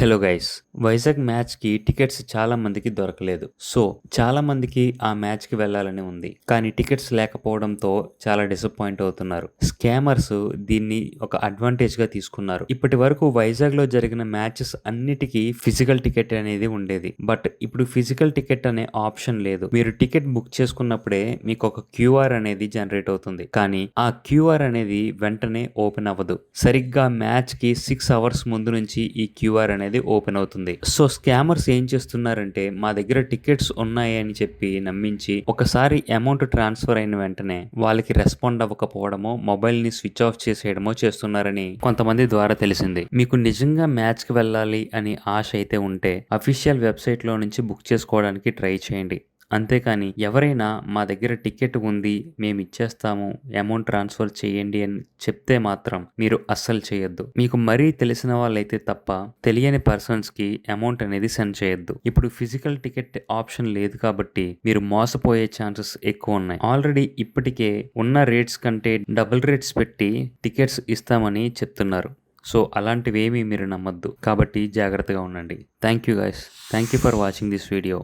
Hello guys, Vizag మ్యాచ్కి tickets చాలా మందికి దొరకలేదు. సో చాలా మందికి ఆ మ్యాచ్కి వెళ్ళాలని ఉంది, కానీ టికెట్స్ లేకపోవడంతో చాలా డిసప్పాయింట్ అవుతున్నారు. స్కామర్స్ దీన్ని ఒక అడ్వాంటేజ్గా తీసుకున్నారు. ఇప్పటి వరకు వైజాగ్లో జరిగిన మ్యాచెస్ అన్నిటికీ ఫిజికల్ టికెట్ అనేది ఉండేది. బట్ ఇప్పుడు ఫిజికల్ టికెట్ అనే ఆప్షన్ లేదు. మీరు టికెట్ బుక్ చేసుకున్నప్పుడే మీకు ఒక క్యూఆర్ అనేది జనరేట్ అవుతుంది, కానీ ఆ క్యూఆర్ అనేది వెంటనే ఓపెన్ అవ్వదు. సరిగ్గా మ్యాచ్కి 6 అవర్స్ ముందు నుంచి ఈ క్యూఆర్ అనేది ఓపెన్ అవుతుంది. సో స్కామర్స్ ఏం చేస్తున్నారంటే, మా దగ్గర టికెట్స్ ఉన్నాయి అని చెప్పి నమ్మించి ఒకసారి అమౌంట్ ట్రాన్స్ఫర్ అయిన వెంటనే వాళ్ళకి రెస్పాండ్ అవ్వకపోవడమో, మొబైల్ ని స్విచ్ ఆఫ్ చేసేయడమో చేస్తున్నారని కొంతమంది ద్వారా తెలిసింది. మీకు నిజంగా మ్యాచ్ కి వెళ్ళాలి అని ఆశ అయితే ఉంటే అఫీషియల్ వెబ్సైట్ లో నుంచి బుక్ చేసుకోవడానికి ట్రై చేయండి. అంతేకాని ఎవరైనా మా దగ్గర టికెట్ ఉంది, మేము ఇచ్చేస్తాము, అమౌంట్ ట్రాన్స్ఫర్ చేయండి అని చెప్తే మాత్రం మీరు అస్సలు చేయొద్దు. మీకు మరీ తెలిసిన వాళ్ళైతే తప్ప తెలియని పర్సన్స్కి అమౌంట్ అనేది సెండ్ చేయొద్దు. ఇప్పుడు ఫిజికల్ టికెట్ ఆప్షన్ లేదు కాబట్టి మీరు మోసపోయే ఛాన్సెస్ ఎక్కువ ఉన్నాయి. ఆల్రెడీ ఇప్పటికే ఉన్న రేట్స్ కంటే డబుల్ రేట్స్ పెట్టి టికెట్స్ ఇస్తామని చెప్తున్నారు. సో అలాంటివేమీ మీరు నమ్మొద్దు. కాబట్టి జాగ్రత్తగా ఉండండి. Thank you guys. Thank you for watching this video.